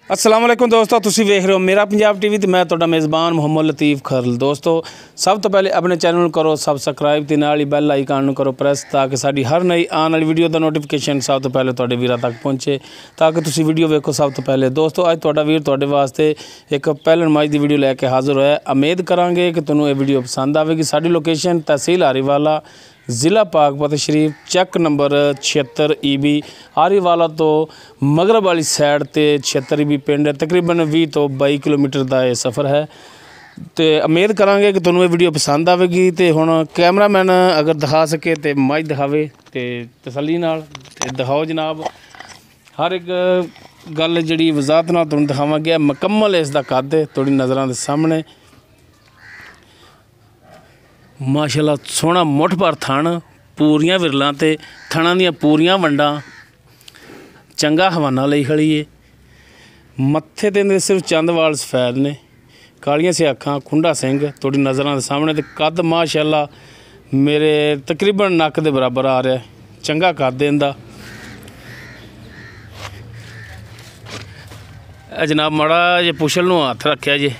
अस्सलाम वालेकुम दोस्तों, तुसी वेख रहे हो मेरा पंजाब टीवी ते मैं तुहाडा मेज़बान मुहम्मद लतीफ़ खरल। दोस्तों सब तो पहले अपने चैनल नूं करो सबसक्राइब ते नाल ही बैल आइकन नूं करो प्रेस ताकि साडी हर नई आने वाली वीडियो दा नोटिफिकेशन सब तो पहले तुहाडे वीरां तक पहुंचे ताकि तुसी वीडियो वेखो सब तो पहले। दोस्तों अज तुहाडा वीर तुहाडे वास्ते एक पैलन माच दी वीडियो लैके हाज़र होया। उम्मीद करांगे कि तुहानूं ये वीडियो पसंद आवेगी। साडी लोकेशन तहसील हारीवाला, ज़िला पाकपत शरीफ, चैक नंबर 76 EB हारीवाला तो मगरब वाली साइड ते 76 EB पिंड है। तकरीबन 20 तो 22 किलोमीटर का यह सफ़र है। तो उम्मीद करांगे कि तुहानूं ये वीडियो पसंद आवेगी। तो हुण कैमरामैन अगर दिखा सके तो मझ दिखावे तो तसल्ली नाल दिखाओ जनाब। हर एक गल जिहड़ी वजाहत नाल तुहानूं दिखावांगे। मुकम्मल इसदा कद है तुहाडी नज़रां दे सामने। माशाअल्लाह सोहना मुठ भर थण, पूरियां विरलां ते थणां दियां पूरियां वंडां, चंगा हवाना लई खड़ी है। मत्थे ते इहदे सिर्फ चंद वाल सफैद ने, कालियां से अखां, खुंडा सिंह तुहाडी नज़रां दे सामने। ते कद माशाअल्लाह मेरे तकरीबन नक दे बराबर आ रहा है, चंगा कद इंदा। जनाब माड़ा जे पुछल नूं हत्थ रखिया जे,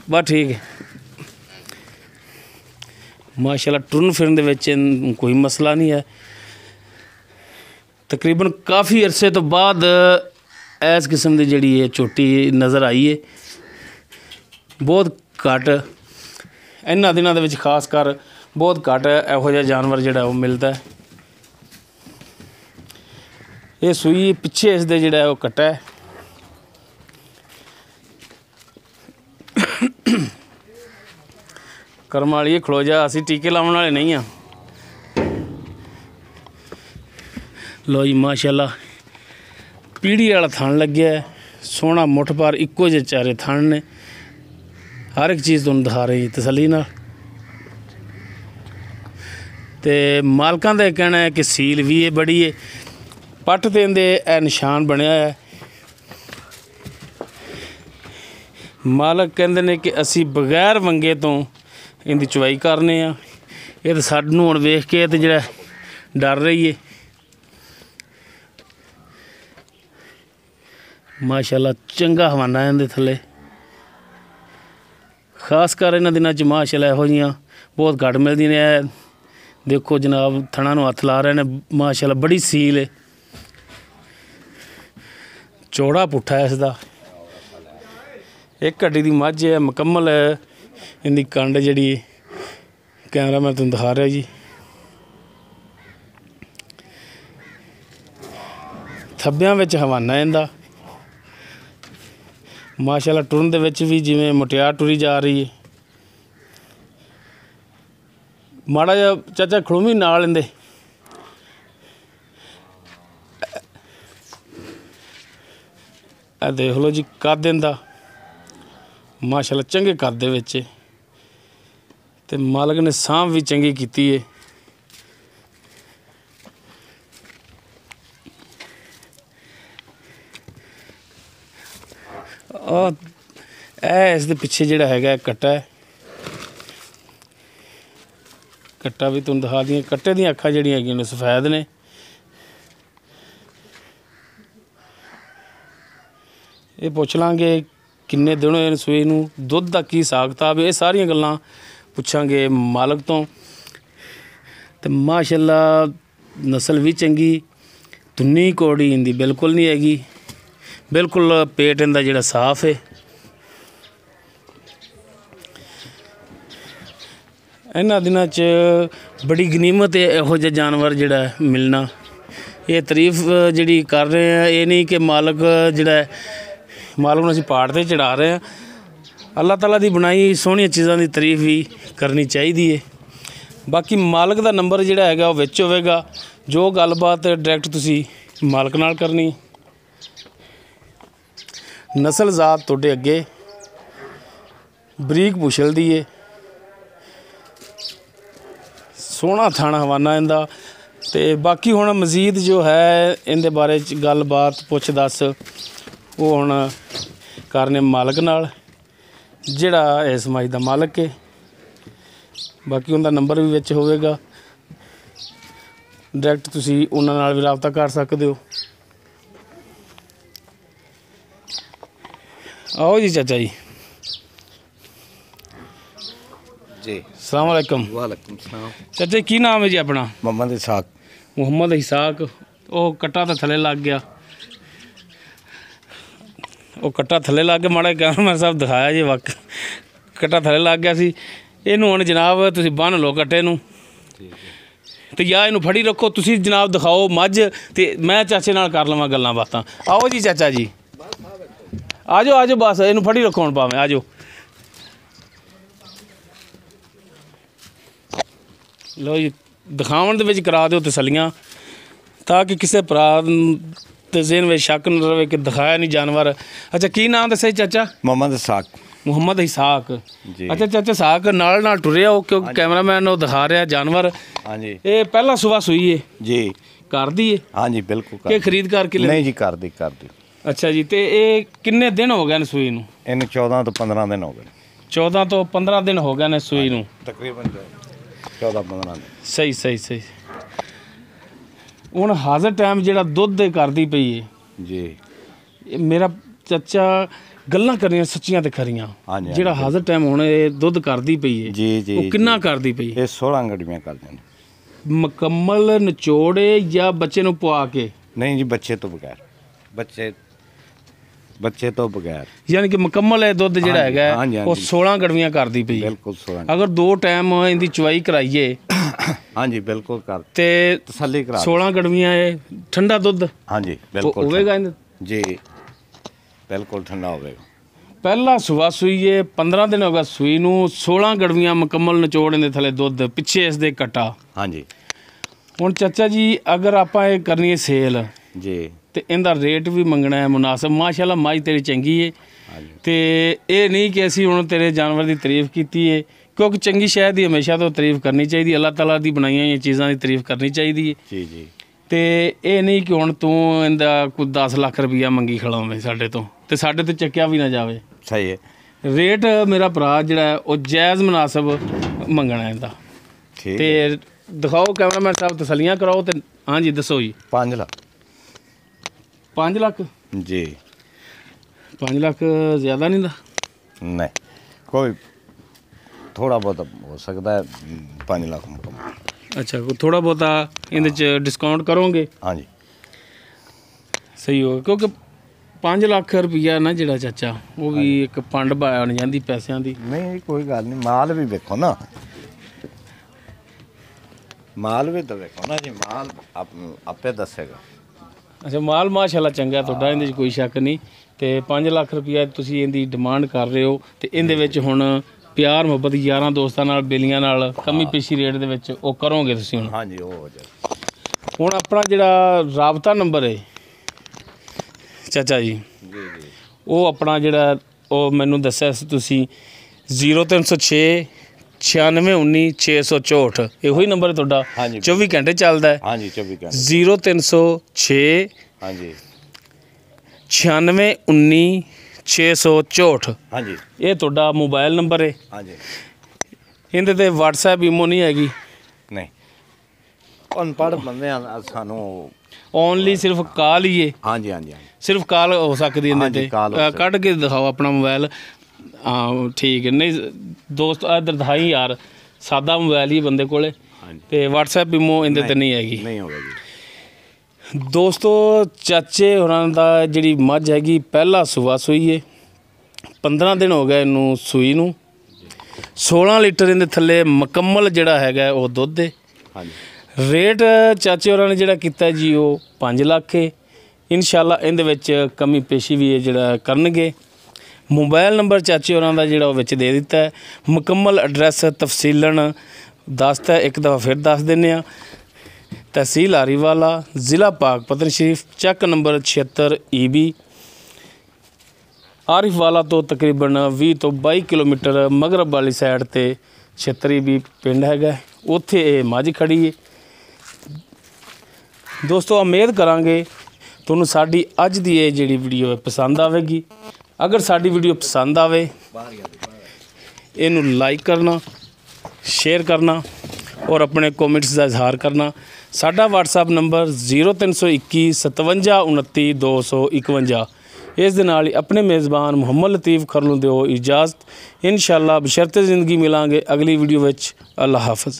बस ठीक है। माशाअल्लाह टुरन फिरन दे विच कोई मसला नहीं है। तकरीबन काफ़ी अरसे तो बाद इस किस्म की जिहड़ी है झोटी नज़र आई है। बहुत घट इन्हां दिनां दे विच खास कर बहुत घट इहो जिहा जानवर जिहड़ा वो मिलता है। ये सूई पिछे इसदे जिहड़ा वो कट्टा है। करम वाली खलो जा, असी टीके लाने वाले नहीं हाँ। लो जी माशाअल्लाह पीढ़ी वाला थन लग्या है, सोहना मुठ भर इक्को जे चारे थन ने। हर एक चीज़ तुहानूं दिखा रही तसल्ली नाल। ते मालकां दा कहना है कि सील भी है बड़ी है। पट्ट ते इंदे निशान बनया है। मालक कहंदे ने कि असी बगैर वंगे तो इनकी चवाई करने आ। ये तो सानूं हुण वेख के तो जिहड़ा डर रही है। माशाअल्लाह चंगा हवाना इहदे थल्ले। खास कर इन्हां दिनां च माशाअल्लाह इहो जिहियां बहुत घट मिलदियां ने। देखो जनाब थणा नूं हत्थ ला रहे हैं। माशाअल्लाह बड़ी सील है, चौड़ा पुट्ठा है इसदा। एक हड्डी दी मझ है, मुकम्मल है इनकी कंड जिहड़ी कैमरा मैं तुहानूं दिखा रहा जी। थब्बियां विच हवाना इंदा। माशाअल्लाह टुरन दे विच भी जिवें मुटियार टुरी जा रही है। माड़ा जिहा चाचा खड़ूमी नाल इंदे। देख लो जी कद इंदा माशाअल्लाह चंगे कद दे विच। ते मालक ने सांभ भी चंगी कीती है। इस दे पिछे जिहड़ा हैगा कट्टा है। कट्टा भी तुहानूं दिखा दियां। कट्टे दियां अखां जिहड़ियां हैगियां ने सफैद ने। ये पुछ लांगे किन्ने दिन होए सूई नूं, दुध दा की हिसाब किताब, ये सारियां गल्लां पुछांगे मालक तो। ते माशाअल्लाह नस्ल भी चंगी, तुन्नी कौड़ी इंदी बिल्कुल नहीं हैगी। बिल्कुल पेट इंदा जिहड़ा साफ है। इन्हां दिनां च बड़ी गनीमत है इहो जिहा जानवर जिहड़ा मिलना। ये तारीफ जिहड़ी कर रहे हैं, ये नहीं कि मालक जिहड़ा मालक नूं असीं पहाड़ ते चढ़ा रहे हैं। अल्लाह ताला दी बनाई सोहणियां चीज़ां दी तारीफ भी करनी चाहिदी है। बाकी मालक दा नंबर जिहड़ा हैगा वो विच होवेगा। जो गलबात डायरैक्ट तुसीं मालक नाल करनी। नस्ल ज़ात तुहाडे अगे बरीक पुछल दी है। सोहना थाना हवाना इंदा। ते बाकी हुण मजीद जो है इनदे बारे च गलबात पुछ दस वो हुण करने मालक नाल जिहड़ा इस मई दा मालक है। बाकी उनका नंबर भी विच होवेगा। डायरैक्ट तुसीं उन्हां नाल भी राबता कर सकदे हो। आओ जी चाचा जी जी। अस्सलाम वालेकुम। वालेकुम सलाम। चाचा जी की नाम है जी अपना? मोहम्मद इसाक। मुहम्मद इसाक। वो कट्टा तो थले लग गया, वो कट्टा थले लग गया, माड़ा कैमरा साहब दिखाया जी वक्त कट्टा थले लग गया सी। ਇਹਨੂੰ ਹੁਣ ਜਨਾਬ ਤੁਸੀਂ ਬੰਨ ਲਓ ਕੱਟੇ ਨੂੰ ਤੇ ਜਾਂ ਇਹਨੂੰ ਫੜੀ ਰੱਖੋ ਤੁਸੀਂ ਜਨਾਬ, ਦਿਖਾਓ ਮੱਝ ਤੇ ਮੈਂ ਚਾਚੇ ਨਾਲ ਕਰ ਲਵਾਂ ਗੱਲਾਂ ਬਾਤਾਂ। ਆਓ ਜੀ ਚਾਚਾ ਜੀ, ਆ ਜਾਓ ਆ ਜਾਓ, ਬਸ ਇਹਨੂੰ ਫੜੀ ਰੱਖੋ ਹੁਣ ਭਾਵੇਂ, ਆ ਜਾਓ। ਲਓ ਜੀ, ਦਿਖਾਉਣ ਦੇ ਵਿੱਚ ਕਰਾ ਦਿਓ ਤਸੱਲੀਆਂ ਤਾਂ ਕਿ ਕਿਸੇ ਭਰਾ ਦੇ ਜ਼ਿਹਨ ਵਿੱਚ ਸ਼ੱਕ ਨਾ ਰਵੇ ਕਿ ਦਿਖਾਇਆ ਨਹੀਂ ਜਾਨਵਰ। ਅੱਛਾ ਕੀ ਨਾਮ ਦੱਸਿਆ ਜੀ ਚਾਚਾ? मोहम्मद इसाक। ਮੁਹੰਮਦ ਇਸਾਕ ਜੀ। ਅੱਛਾ ਚਾਚਾ ਇਸਾਕ ਨਾਲ ਟੁਰਿਆ ਉਹ, ਕਿਉਂਕਿ ਕੈਮਰਾਮੈਨ ਉਹ ਦਿਖਾ ਰਿਹਾ ਜਾਨਵਰ। हाँ जी। ਇਹ ਪਹਿਲਾ ਸੁਬਾ ਸੂਈ ਹੈ जी। ਘਰ ਦੀ ਹੈ हाँ जी बिल्कुल ਕਿ ਖਰੀਦ ਕਰਕੇ ਲੈ? नहीं जी कर दी कर दी। ਅੱਛਾ ਜੀ, ਤੇ ਇਹ ਕਿੰਨੇ ਦਿਨ ਹੋ ਗਏ ਨੇ ਸੂਈ ਨੂੰ? इन 14 तो 15 दिन हो गए 14 ਤੋਂ 15 ਦਿਨ ਹੋ ਗਏ ਨੇ ਸੂਈ ਨੂੰ तकरीबन 14-15 दिन। ਸਹੀ ਸਹੀ ਸਹੀ। ਹੁਣ ਹਾਜ਼ਰ ਟਾਈਮ ਜਿਹੜਾ ਦੁੱਧ ਦੇ ਕਰਦੀ ਪਈ ਹੈ, जी। ਇਹ ਮੇਰਾ ਚਾਚਾ ਗੱਲਾਂ ਕਰਨੀਆਂ ਸੱਚੀਆਂ ਤੇ ਖਰੀਆਂ। ਹਾਂਜੀ, ਜਿਹੜਾ ਹਾਜ਼ਰ ਟਾਈਮ ਹੁਣ ਇਹ ਦੁੱਧ ਕਰਦੀ ਪਈ ਹੈ जी जी। ਉਹ ਕਿੰਨਾ ਕਰਦੀ ਪਈ ਹੈ? ये 16 गड्डियाँ कर दें। ਮੁਕੰਮਲ ਨਿਚੋੜੇ ਜਾਂ ਬੱਚੇ ਨੂੰ ਪਵਾ ਕੇ? नहीं जी बच्चे तो बगैर, बच्चे तो बगैर। ਯਾਨੀ ਕਿ ਮੁਕੰਮਲ ਇਹ ਦੁੱਧ ਜਿਹੜਾ ਹਾਂਜੀ, ਹੈਗਾ ਹਾਂਜੀ, ਉਹ ਹਾਂਜੀ। 16 ਗੜਵੀਆਂ ਕਰਦੀ ਪਈ ਹੈ। बिल्कुल 16। ਅਗਰ 2 ਟਾਈਮ ਇਹਦੀ ਚੁਆਈ ਕਰਾਈਏ हाँ जी बिल्कुल कर ਤੇ तसल्ली करा। 16 ਗੜਵੀਆਂ ਇਹ ਠੰਡਾ ਦੁੱਧ हाँ जी बिल्कुल ਹੋਵੇਗਾ ਇਹਦੇ? जी बिल्कुल ठंडा होगा। ਪਹਿਲਾ ਸੁਬਾ ਸੂਈ ਹੈ, 15 ਦਿਨ ਹੋ ਗਿਆ ਸੂਈ ਨੂੰ, 16 ਗੜਵੀਆਂ ਮੁਕੰਮਲ ਨਿਚੋੜ ਦੇ ਥੱਲੇ ਦੁੱਧ, ਪਿੱਛੇ ਇਸ ਦੇ ਕਟਾ। हाँ जी। ਹੁਣ ਚਾਚਾ ਜੀ ਅਗਰ ਆਪਾਂ ਇਹ ਕਰਨੀ ਹੈ ਸੇਲ जी। ਤੇ ਇਹਦਾ ਰੇਟ ਵੀ ਮੰਗਣਾ ਹੈ ਮੁਨਾਸਬ। ਮਾਸ਼ਾਅੱਲਾ ਮੱਝ ਤੇਰੀ ਚੰਗੀ ਹੈ हाँ जी। ਤੇ ਇਹ ਨਹੀਂ ਕਿ ਅਸੀਂ ਹੁਣ ਤੇਰੇ ਜਾਨਵਰ ਦੀ ਤਾਰੀਫ ਕੀਤੀ ਹੈ, ਕਿਉਂਕਿ ਚੰਗੀ ਸ਼ੈ ਦੀ ਹਮੇਸ਼ਾ ਤੋਂ ਤਾਰੀਫ ਕਰਨੀ ਚਾਹੀਦੀ, ਅੱਲਾਹ ਤਾਲਾ ਦੀ ਬਣਾਈਆਂ ਹੋਈਆਂ ਚੀਜ਼ਾਂ ਦੀ ਤਾਰੀਫ ਕਰਨੀ ਚਾਹੀਦੀ ਹੈ। जी जी। ਤੇ ਇਹ ਨਹੀਂ ਕਿ ਹੁਣ ਤੂੰ ਇਹਦਾ ਕੋਈ 10 ਲੱਖ ਰੁਪਈਆ ਮੰਗੀ ਖੜਾਵੇਂ ਸਾਡੇ ਤੋਂ ਤੇ ਸਾਡੇ ਤੋਂ ਚੱਕਿਆ ਵੀ ਨਾ ਜਾਵੇ। सही है। ਰੇਟ ਮੇਰਾ ਭਰਾ ਜਿਹੜਾ ਹੈ ਉਹ ਜਾਇਜ਼ ਮੁਨਾਸਬ ਮੰਗਣਾ ਇਹਦਾ। ठीक ਤੇ है। ਦਿਖਾਓ ਕੈਮਰਾਮੈਨ ਸਾਹਿਬ, ਤਸੱਲੀਆਂ ਕਰਾਓ ਤੇ ਹਾਂਜੀ ਦੱਸੋ ਜੀ। 5 लाख। 5 ਲੱਖ? जी। 5 ਲੱਖ ਜ਼ਿਆਦਾ ਨਹੀਂ ਦਾ? नहीं कोई थोड़ा बहुत हो सकता है 5 लाख मुकम्मल। ਅੱਛਾ, ਕੋਈ ਥੋੜਾ ਬਹੁਤਾ ਇਹਦੇ ਚ ਡਿਸਕਾਊਂਟ ਕਰੋਗੇ? हाँ जी। ਸਹੀ ਹੋ, ਕਿਉਂਕਿ 5 ਲੱਖ ਰੁਪਈਆ ਨਾ ਜਿਹੜਾ ਚਾਚਾ ਉਹ ਵੀ ਇੱਕ ਪੰਡ ਬਣ ਜਾਂਦੀ ਪੈਸਿਆਂ ਦੀ। नहीं कोई गल नहीं, माल भी देखो ना, माल भी तो देखो ना जी, माल आपे दसेगा। ਅੱਛਾ, ਮਾਲ ਮਾਸ਼ਾਅੱਲਾ ਚੰਗਾ ਤੁਹਾਡਾ, ਇਹਦੇ 'ਚ ਕੋਈ ਸ਼ੱਕ ਨਹੀਂ। ਤੇ 5 ਲੱਖ ਰੁਪਈਆ ਤੁਸੀਂ ਇਹਦੀ ਡਿਮਾਂਡ ਕਰ ਰਹੇ ਹੋ ਤੇ ਇਹਦੇ ਵਿੱਚ ਹੁਣ ਪਿਆਰ ਮੁਹੱਬਤ ਯਾਰਾਂ ਦੋਸਤਾਂ ਨਾਲ, ਬੇਲੀਆਂ ਨਾਲ ਕਮੀ ਪੇਸ਼ੀ ਰੇਟ ਦੇ ਵਿੱਚ ਉਹ ਕਰੋਗੇ ਤੁਸੀਂ ਹੁਣ? हाँ जी वो हो जाएगा। ਹੁਣ ਆਪਣਾ ਜਿਹੜਾ ਰਾਬਤਾ ਨੰਬਰ ਹੈ ਚਾਚਾ ਜੀ, जी जी। ਉਹ ਆਪਣਾ ਜਿਹੜਾ ਉਹ ਮੈਨੂੰ ਦੱਸਿਆ ਸੀ ਤੁਸੀਂ 0306 9619 664, ਇਹੋ ਹੀ ਨੰਬਰ ਹੈ ਤੁਹਾਡਾ? ਹਾਂਜੀ। 24 ਘੰਟੇ ਚੱਲਦਾ ਹੈ? हाँ जी 24 घंटे। 0306 हाँ जी। 9619 664, हाँ जी। ਇਹ ਤੁਹਾਡਾ ਮੋਬਾਈਲ ਨੰਬਰ ਹੈ? हाँ जी। ਇਹਦੇ ਤੇ WhatsApp ਈਮੋ ਨਹੀਂ ਹੈਗੀ? नहीं अनपढ़ बंदे सानू। ਓਨਲੀ ਸਿਰਫ ਕਾਲ ਹੀ ਹੈ? हाँ जी हाँ जी। ਸਿਰਫ ਕਾਲ ਹੋ ਸਕਦੀ ਇਹਦੇ ਹਾਂਜੀ, ਤੇ? ਕਾਲ ਹੋ ਸਕਦੀ। ਕੱਢ ਕੇ ਦਿਖਾਓ ਆਪਣਾ ਮੋਬਾਈਲ। ਹਾਂ ਠੀਕ ਹੈ। ਨਹੀਂ ਦੋਸਤ ਇੱਧਰ ਦਿਖਾਈ ਯਾਰ, ਸਾਦਾ ਮੋਬਾਈਲ ਹੀ ਬੰਦੇ ਕੋਲੇ हाँ जी। ਤੇ WhatsApp ਈਮੋ ਇਹਦੇ ਤੇ ਨਹੀਂ ਹੈਗੀ। नहीं होगा जी। ਦੋਸਤੋ ਚਾਚੇ ਹੋਰਾਂ ਦਾ ਜਿਹੜੀ ਮੱਝ ਹੈਗੀ ਪਹਿਲਾ ਸੁਬਾ ਸੂਈ ਹੈ, 15 ਦਿਨ ਹੋ ਗਏ ਇਹਨੂੰ ਸੂਈ ਨੂੰ, 16 ਲੀਟਰ ਇਹਦੇ ਥੱਲੇ ਮੁਕੰਮਲ ਜਿਹੜਾ ਹੈਗਾ ਉਹ ਦੁੱਧ ਹੈ। हाँ जी। ਰੇਟ ਚਾਚੇ ਹੋਰਾਂ ਨੇ ਜਿਹੜਾ ਕੀਤਾ ਜੀ ਉਹ 5 ਲੱਖ ਹੈ। ਇਨਸ਼ਾਅੱਲਾ ਇਹਦੇ ਵਿੱਚ ਕਮੀ ਪੇਸ਼ੀ ਵੀ ਜਿਹੜਾ ਕਰਨਗੇ। ਮੋਬਾਈਲ ਨੰਬਰ ਚਾਚੇ ਹੋਰਾਂ ਦਾ ਜਿਹੜਾ ਉਹ ਵਿੱਚ ਦੇ ਦਿੱਤਾ ਹੈ। ਮੁਕੰਮਲ ਐਡਰੈਸ ਤਫਸੀਲਨ ਦੱਸਤਾ, ਇੱਕ ਦਫਾ ਫਿਰ ਦੱਸ ਦਿੰਦੇ ਹਾਂ। ਤਹਿਸੀਲ ਆਰੀਵਾਲਾ, ਜ਼ਿਲ੍ਹਾ ਪਾਕਪਤਨ ਸ਼ਰੀਫ, ਚੱਕ ਨੰਬਰ 76 EB, ਆਰਿਫਵਾਲਾ ਤੋਂ ਤਕਰੀਬਨ 20 ਤੋਂ 22 ਕਿਲੋਮੀਟਰ ਮਗਰਬ ਵਾਲੀ ਸਾਈਡ ਤੇ 76 EB ਪਿੰਡ ਹੈਗਾ, ਉੱਥੇ ਇਹ ਮੱਝ ਖੜੀ ਹੈ। ਦੋਸਤੋ ਉਮੀਦ ਕਰਾਂਗੇ ਤੁਹਾਨੂੰ ਸਾਡੀ ਅੱਜ ਦੀ ਇਹ ਜਿਹੜੀ ਵੀਡੀਓ ਹੈ ਪਸੰਦ ਆਵੇਗੀ। ਅਗਰ ਸਾਡੀ ਵੀਡੀਓ ਪਸੰਦ ਆਵੇ ਇਹਨੂੰ ਲਾਈਕ ਕਰਨਾ, ਸ਼ੇਅਰ ਕਰਨਾ ਔਰ ਆਪਣੇ ਕਮੈਂਟਸ ਦਾ ਇਜ਼ਹਾਰ ਕਰਨਾ। ਸਾਡਾ WhatsApp ਨੰਬਰ 0321 57 29 251। ਇਸ ਦੇ ਨਾਲ ਹੀ ਆਪਣੇ ਮੇਜ਼ਬਾਨ ਮੁਹੰਮਦ ਲਤੀਫ ਖਰ ਨੂੰ ਦਿਓ ਇਜਾਜ਼ਤ। ਇਨਸ਼ਾਅੱਲਾ ਬਸ਼ਰਤੇ ਜ਼ਿੰਦਗੀ ਮਿਲਾਂਗੇ ਅਗਲੀ ਵੀਡੀਓ ਵਿੱਚ। ਅੱਲਾ ਹਾਫਿਜ਼।